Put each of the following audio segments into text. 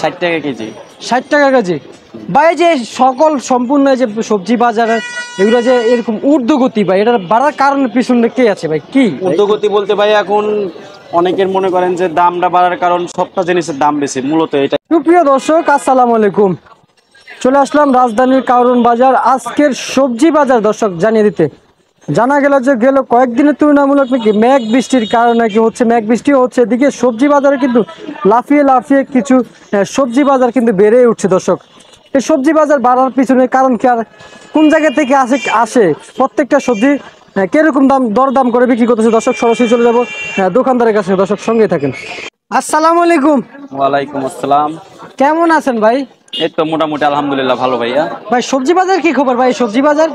60 টাকা কেজি। 60 টাকা কেজি। ভাই যে সকল সম্পূর্ণ যে সবজি বাজারের এগুলো যে এরকম ঊর্ধ্বগতি ভাই, এটার বাড়ার কারণের পিছনে কে আছে ভাই? কি ঊর্ধ্বগতি বলতে ভাই এখন অনেকের মনে করেন যে দামটা বাড়ার কারণ সবটা জিনিসের দাম বেশি, মূলত এটা। সুপ্রিয় দর্শক, আসসালামু আলাইকুম। চলে আসলাম রাজধানীর কারণ বাজার, আজকের সবজি বাজার দর্শক জানিয়ে দিতে। জানা গেল যে গেল কয়েকদিনের তুলনামূলক নাকি মেঘ বৃষ্টির কারণে কি হচ্ছে, মেঘ বৃষ্টি হচ্ছে, এদিকে সবজি বাজারে কিন্তু লাফিয়ে লাফিয়ে কিছু সবজি বাজার কিন্তু বেড়ে উঠছে দর্শক। এই সবজি বাজার বাড়ার পিছনে কারণ কি আর কোন জায়গা থেকে আসে প্রত্যেকটা সবজি কিরকম দাম দরদাম করে বিক্রি করতেছে দর্শক, সরাসরি চলে যাবো দোকানদারের কাছে। দর্শক সঙ্গে থাকেন। আসসালামু আলাইকুম। ওয়ালাইকুম আসসালাম। কেমন আছেন ভাই? এই তো মোটামুটি আলহামদুলিল্লাহ ভালো ভাইয়া। ভাই সবজি বাজার কি খবর ভাই? সবজির বাজার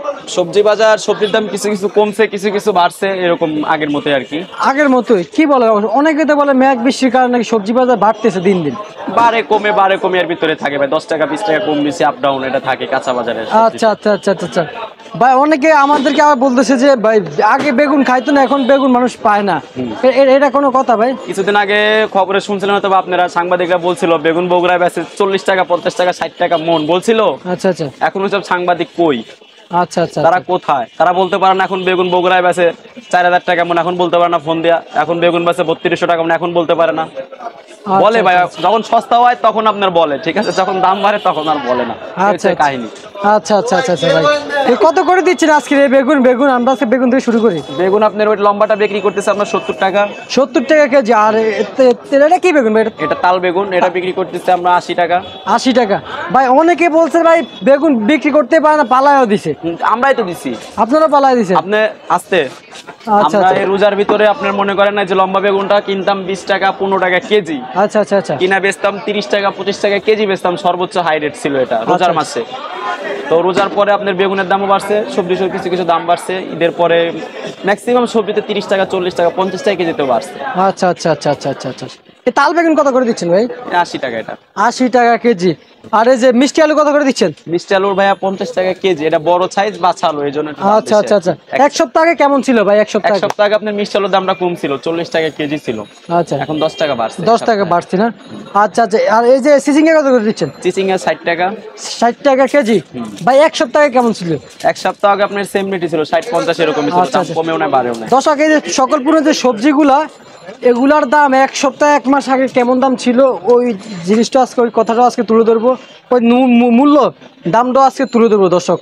সবজির দাম কিছু কিছু কমছে, কিছু কিছু বাড়ছে, এরকম আগের মতোই আর কি। আগের মতোই কি বলে? অনেকে তো বলে মেঘ বৃষ্টির কারণে সবজি বাজার বাড়তেছে দিন দিন। বাড়ে কমে এর ভিতরে থাকে ভাই, 10 টাকা 20 টাকা কম বেশি আপ ডাউন এটা থাকে কাঁচা বাজারে। আচ্ছা আচ্ছা আচ্ছা আচ্ছা আচ্ছা। ভাই অনেকে আমাদেরকে আবার বলতেছে যে ভাই আগে বেগুন খাইতো না, এখন বেগুন মানুষ পায় না। এটা কোনো কথা ভাই? কিছুদিন আগে খবরে শুনছিলেন হয়তো আপনারা, সাংবাদিকরা বলছিল বেগুন বগুড়ায় বেচে 40 টাকা 50 টাকা 60 টাকা মন বলছিল। আচ্ছা আচ্ছা। এখন সব সাংবাদিক কই? আচ্ছা আচ্ছা। তারা কোথায়? তারা বলতে পারে না এখন বেগুন বগুড়ায় বেচে 4000 টাকা মন, এখন বলতে পারে না ফোন দিয়া। এখন বেগুন বেচে 3200 টাকা মন, এখন বলতে পারে না। বলে ভাই যখন সস্তা হয় তখন আপনার বলে ঠিক আছে, যখন দাম বাড়ে তখন আর বলে না। আচ্ছা কাহিনী। আচ্ছা আচ্ছা আচ্ছা আচ্ছা ভাই, কত করে দিচ্ছেন আজকে বেগুন? আমরা আজকে বেগুন থেকে শুরু করি। বেগুন আপনার ওই লম্বাটা বিক্রি করতেছে আপনার 70 টাকা। 70 টাকা কেজি। আর এটা কি বেগুন ভাই? এটা তাল বেগুন, এটা বিক্রি করতেছে আমরা 80 টাকা। 80 টাকা। ভাই অনেকে বলছে ভাই বেগুন বিক্রি করতে পারে না, পালায়ও দিছে। আমরাই তো দিছি। আপনারা পালায় দিছেন? আপনি আসতে আচ্ছা আমরা আচ্ছা। এই রোজার ভিতরে আপনার মনে করেন না যে লম্বা বেগুনটা কিনতাম 20 টাকা 15 টাকা কেজি। আচ্ছা আচ্ছা আচ্ছা। কিনা বেচতাম 30 টাকা 25 টাকা কেজি বেচতাম, সর্বোচ্চ হাই রেট ছিল এটা রোজার মাসে। তো রোজার পরে আপনার বেগুনের দামও বাড়ছে, সবজি কিছু কিছু দাম বাড়ছে। ঈদের পরে ম্যাক্সিমাম সবজিতে 30 টাকা 40 টাকা 50 টাকা কেজিতেও বাড়ছে। আচ্ছা আচ্ছা আচ্ছা আচ্ছা আচ্ছা আচ্ছা। এই তাল বেগুন কত করে দিচ্ছেন ভাই? 80 টাকা এটা। 80 টাকা কেজি। আর এই যে মিষ্টি আলু কত করে দিচ্ছেন? মিষ্টি আলুর ভাইয়া 50 টাকা কেজি, এটা বড় সাইজ বাছা আলু, এই জন্য। আচ্ছা আচ্ছা আচ্ছা। এক সপ্তাহ আগে কেমন ছিল ভাই? এক সপ্তাহ আগে আপনার মিষ্টি আলুর দামটা কম ছিল, 40 টাকা কেজি ছিল। আচ্ছা, এখন 10 টাকা বাড়ছে। 10 টাকা বাড়ছে না? আচ্ছা আচ্ছা। আর এই যে সিজিঙ্গা কত করে দিচ্ছেন? চিচিঙ্গা 60 টাকা। 60 টাকা কেজি। ভাই এক সপ্তাহ আগে কেমন ছিল? এক সপ্তাহ আগে আপনার সেম রেটই ছিল, 60-50 এরকমই ছিল, দাম কমেও না বাড়েও না। দর্শক এই যে সকল পুরো যে সবজিগুলা, এগুলার দাম এক সপ্তাহ এক মাস আগে কেমন দাম ছিল ওই জিনিসটা আজকে, ওই কথাটা আজকে তুলে ধরবো। ওই মূল্য দামটাও আজকে তুলে ধরবো দর্শক।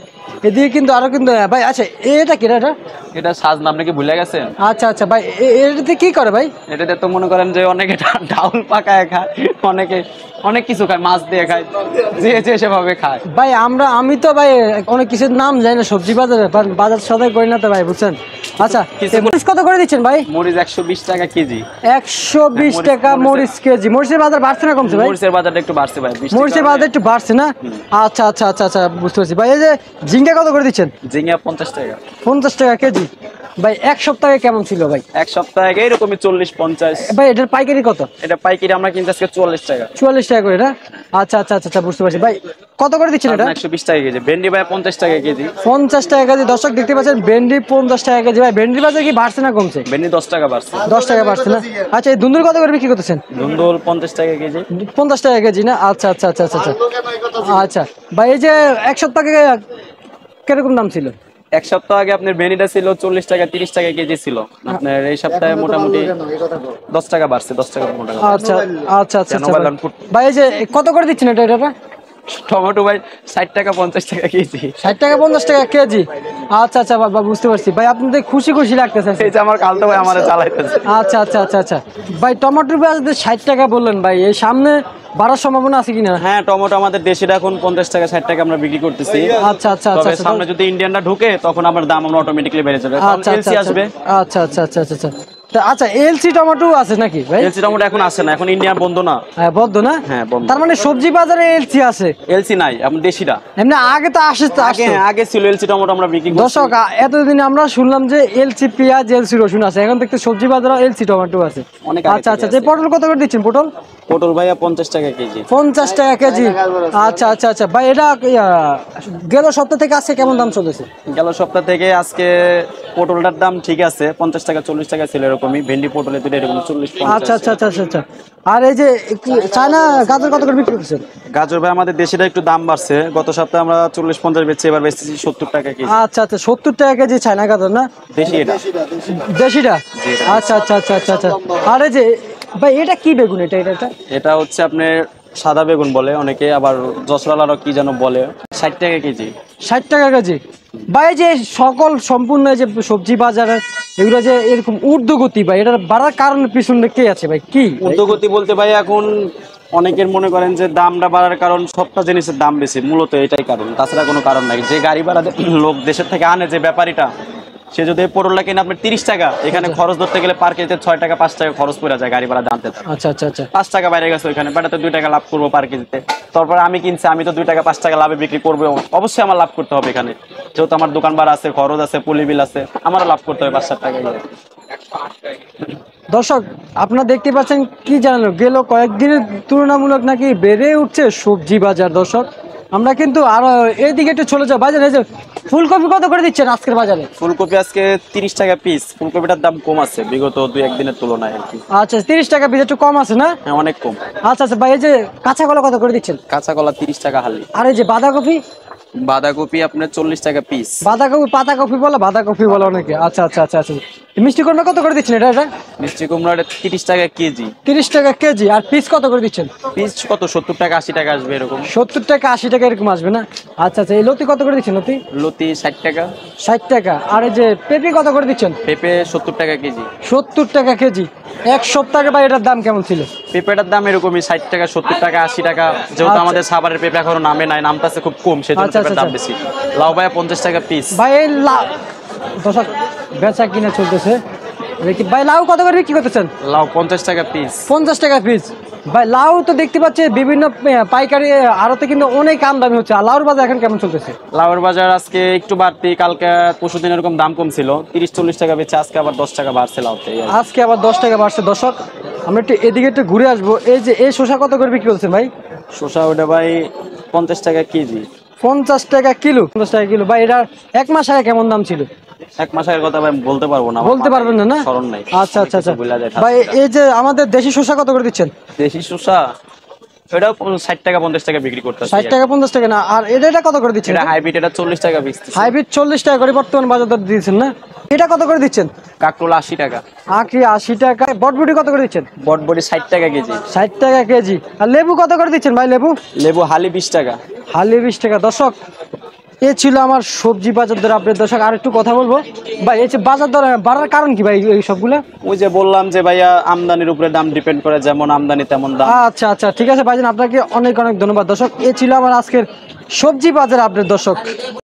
এদিকে কিন্তু আরো কিন্তু ভাই আচ্ছা, এটা কি এটা সাজনা, আপনি কি ভুলে গেছেন? আচ্ছা আচ্ছা ভাই, এটাতে কি করে ভাই? এটাতে তো মনে করেন যে অনেকে ডাউল পাকায় খায়, অনেকে অনেক কিছু খায়, মাছ দিয়ে খায়, যে সেভাবে খায় ভাই। আমি তো ভাই অনেক কিছুর নাম জানি না সবজি বাজারে, বাজার সদাই করি না তো ভাই, বুঝছেন। আচ্ছা, মরিচ কত করে দিচ্ছেন ভাই? মরিচ 120 টাকা কেজি। 120 টাকা মরিচ কেজি। মরিচের বাজার বাড়ছে না কমছে ভাই? মরিচের বাজারটা একটু বাড়ছে ভাই। মরিচের বাজার একটু বাড়ছে না? আচ্ছা আচ্ছা আচ্ছা আচ্ছা, বুঝতে পারছি ভাই। এই যে ঝিঙ্গা কত করে দিচ্ছেন? ঝিঙ্গা 50 টাকা। 50 টাকা কেজি। ভাই এক সপ্তাহে কেমন ছিল ভাই? এক সপ্তাহ আগে এরকমই 40-50। ভাই এটার পাইকারি কত? এটা পাইকারি আমরা কিনতে আজকে 44 টাকা। 44 টাকা করে না? আচ্ছা আচ্ছা আচ্ছা, বুঝতে পারছি ভাই। কত করে দিচ্ছেন এটা? 120 টাকা কেজি। ভেন্ডি ভাই 50 টাকা কেজি। 50 টাকা কেজি। দর্শক দেখতে পাচ্ছেন ভেন্ডি 50 টাকা কেজি। ভাই ভেন্ডির বাজার কি বাড়ছে না কমছে? ভেন্ডি 10 টাকা বাড়ছে। 10 টাকা বাড়ছে না? আচ্ছা, এই ধুন্দুল কত করে বিক্রি করতেছেন? ধুন্দুল 50 টাকা কেজি। 50 টাকা কেজি না? আচ্ছা আচ্ছা আচ্ছা আচ্ছা আচ্ছা। ভাই এই যে এক সপ্তাহ আগে কিরকম দাম ছিল? এক সপ্তাহ আগে আপনার ভেন্ডিটা ছিল 40 টাকা 30 টাকা কেজি ছিল। আপনার এই সপ্তাহে মোটামুটি 10 টাকা বাড়ছে, 10 টাকা মোটামুটি। আচ্ছা আচ্ছা আচ্ছা। ভাই এই যে কত করে দিচ্ছেন এটা? টমেটো ভাই 60 টাকা 50 টাকা কেজি। 60 টাকা 50 টাকা কেজি। আচ্ছা আচ্ছা বাবা, বুঝতে পারছি ভাই। আপনাদের খুশি খুশি লাগতেছে? এই যে আমার কালতো ভাই আমারে চালাইতেছে। আচ্ছা আচ্ছা আচ্ছা আচ্ছা। ভাই টমেটোর বাজার 60 টাকা বললেন ভাই, এই সামনে বাড়ার সম্ভাবনা আছে কিনা? হ্যাঁ, টমেটো আমাদের দেশিটা এখন 50 টাকা 60 টাকা আমরা বিক্রি করতেছি। আচ্ছা আচ্ছা তবে আচ্ছা। সামনে যদি ইন্ডিয়ানরা ঢুকে তখন আমার দাম আমরা অটোমেটিক্যালি বেড়ে যাবে, কারণ এলসি আসবে। আচ্ছা আচ্ছা আচ্ছা আচ্ছা। আচ্ছা, এলসি টমেটো আছে নাকি ভাই? এলসি টমেটো এখন আসে না, এখন ইন্ডিয়ান বন্ধ না। হ্যাঁ বন্ধ না? হ্যাঁ বন্ধ। তার মানে সবজি বাজারে এলসি আছে? এলসি নাই, এখন দেশিটা। এমনি আগে তো আগে ছিল এলসি টমেটো আমরা বিক্রি করছি। দর্শক এতদিন আমরা শুনলাম যে এলসি পেঁয়াজ এলসি রসুন আছে, এখন দেখতে সবজি বাজারে এলসি টমেটো আছে। আচ্ছা আচ্ছা। যে পটল কত করে দিচ্ছেন? পটল ভাইয়া 50 টাকা কেজি। 50 টাকা কেজি। আচ্ছা আচ্ছা আচ্ছা। ভাই এটা গেল সপ্তাহ থেকে আজকে কেমন দাম চলেছে? গেল সপ্তাহ থেকে আজকে পটলটার দাম ঠিক আছে, 50 টাকা 40 টাকা ছিল এরকম। এরকমই, ভেন্ডি পটল দুটো এরকম 40 আচ্ছা 50। আচ্ছা আচ্ছা আচ্ছা আচ্ছা। আর এই যে চায়না গাজর কত করে বিক্রি করছেন? গাজর ভাই আমাদের দেশিটা একটু দাম বাড়ছে, গত সপ্তাহে আমরা 40 50 বেচছি, এবার বেচতেছি 70 টাকা কেজি। আচ্ছা আচ্ছা, 70 টাকা কেজি চায়না গাজর না? দেশি এটা। দেশিটা? আচ্ছা আচ্ছা আচ্ছা আচ্ছা আচ্ছা। আর এই যে ভাই এটা কি বেগুন, এটা এটা এটা? এটা হচ্ছে আপনার সাদা বেগুন বলে অনেকে, আবার জসরাল আরো কি যেন বলে, 60 টাকা কেজি। 60 টাকা কেজি। ভাই এই যে সকল সম্পূর্ণ এই যে সবজি বাজারে এগুলো যে এরকম ঊর্ধ্বগতি ভাই, এটা বাড়ার কারণ পিছনে কে আছে ভাই, কি ঊর্ধ্বগতি বলতে ভাই এখন অনেকের মনে করেন যে দামটা বাড়ার কারণ সবটা জিনিসের দাম বেশি, মূলত এটাই কারণ, তাছাড়া কোনো কারণ নাই। যে গাড়ি ভাড়া লোক দেশের থেকে আনে, যে ব্যাপারীটা, সে যদি পটলটা কিনে আপনার 30 টাকা, এখানে খরচ ধরতে গেলে পার কেজিতে 6 টাকা 5 টাকা খরচ পড়ে যায় গাড়ি ভাড়া জানতে। আচ্ছা আচ্ছা আচ্ছা 5 টাকা বাইরে গেছে, ওইখানে বেটাতে 2 টাকা লাভ করবো পার কেজিতে। তারপরে আমি কিনছি, আমি তো 2 টাকা 5 টাকা লাভে বিক্রি করবো, অবশ্যই আমার লাভ করতে হবে এখানে, যেহেতু আমার দোকান ভাড়া আছে, খরচ আছে, পুলি বিল আছে, আমারও লাভ করতে হবে 5-7 টাকা। দর্শক আপনারা দেখতে পাচ্ছেন কি জানালো গেল কয়েকদিনের তুলনামূলক নাকি বেড়ে উঠছে সবজি বাজার। দর্শক আমরা কিন্তু আরো এইদিকে একটু চলে যাও বাজারে। এই যে ফুলকপি কত করে দিচ্ছেন আজকের বাজারে? ফুলকপি আজকে 30 টাকা পিস, ফুলকপিটার দাম কম আছে বিগত 2-1 দিনের তুলনায় আর কি। আচ্ছা 30 টাকা পিস, একটু কম আছে না? হ্যাঁ অনেক কম। আচ্ছা আচ্ছা ভাই এই যে কাঁচা কলা কত করে দিচ্ছেন? কাঁচা কলা 30 টাকা হালি। আর এই যে বাঁধাকপি? বাঁধাকপি আপনার 40 টাকা পিস। বাঁধাকপি পাতাকপি বলে, বাঁধাকপি বলে অনেকে। আচ্ছা আচ্ছা আচ্ছা আচ্ছা। মিষ্টি কুমড়া কত করে দিচ্ছেন এটা এটা? মিষ্টি কুমড়া 30 টাকা কেজি। 30 টাকা কেজি। আর পিস কত করে দিচ্ছেন? পিস কত 70 টাকা 80 টাকা আসবে এরকম। 70 টাকা 80 টাকা এরকম আসবে না? আচ্ছা আচ্ছা। এই লতি কত করে দিচ্ছেন লতি? লতি 60 টাকা। 60 টাকা। আর এই যে পেঁপে কত করে দিচ্ছেন? পেঁপে 70 টাকা কেজি। 70 টাকা কেজি। এক সপ্তাহ আগে ভাই এটার দাম কেমন ছিল? পেঁপেটার দাম এরকমই 60 টাকা 70 টাকা 80 টাকা, যেহেতু আচ্ছা। আমাদের সাভারের পেঁপে এখনো নামে নাই, নামটাছে খুব কম, সেজন্য আচ্ছা, পেঁপের দাম আচ্ছা। বেশি। লাউ ভাই 50 টাকা পিস। ভাই এই দর্শক বেচা কিনা চলতেছে দেখি। ভাই লাউ কত করে বিক্রি করতেছেন? লাউ 50 টাকা পিস। 50 টাকা পিস। ভাই লাউ তো দেখতে পাচ্ছি বিভিন্ন পাইকারি আড়তে কিন্তু অনেক আমদানি হচ্ছে। আর লাউর বাজার এখন কেমন চলতেছে? লাউয়ের বাজার আজকে একটু বাড়তি, কালকে পরশুদিন এরকম দাম কম ছিল, 30-40 টাকা বেচে, আজকে আবার 10 টাকা বাড়ছে লাউতে। আজকে আবার 10 টাকা বাড়ছে। দর্শক আমরা একটু এদিকে একটু ঘুরে আসবো। এই যে এই শসা কত করে বিক্রি করছেন ভাই? শসা ওটা ভাই 50 টাকা কেজি। 50 টাকা কিলো। 50 টাকা কিলো। ভাই এটা এক মাস আগে কেমন দাম ছিল? 1 মাস আগের কথা ভাই বলতে পারবো না, বলতে পারবেন না? না স্মরণ নাই। আচ্ছা আচ্ছা আচ্ছা। ভুলা যায়। ভাই এই যে আমাদের দেশি শসা কত করে দিচ্ছেন? দেশি শসা ওটাও 60 টাকা 50 টাকা বিক্রি করতেছে। 60 টাকা 50 টাকা না? আর এটা কত করে দিচ্ছেন? এটা হাইব্রিড, এটা 40 টাকা বিক্রি। হাইব্রিড 40 টাকা করে বর্তমান বাজার দর দিচ্ছেন না? এটা কত করে দিচ্ছেন? কাকরোল 80 টাকা। আখি 80 টাকা। বটবটি কত করে দিচ্ছেন? বটবটি 60 টাকা কেজি। 60 টাকা কেজি। আর লেবু কত করে দিচ্ছেন ভাই? লেবু লেবু হালি 20 টাকা। হালি 20 টাকা। দর্শক এ ছিল আমার সবজি বাজার দর আপডেট। দর্শক আর একটু কথা বলবো ভাই, এই যে বাজার দর বাড়ার কারণ কি ভাই এই সবগুলা? ওই যে বললাম যে ভাইয়া আমদানির উপরে দাম ডিপেন্ড করে, যেমন আমদানি তেমন দাম। আচ্ছা আচ্ছা ঠিক আছে ভাইজান, আপনাকে অনেক অনেক ধন্যবাদ। দর্শক এ ছিল আমার আজকের সবজি বাজার আপডেট। দর্শক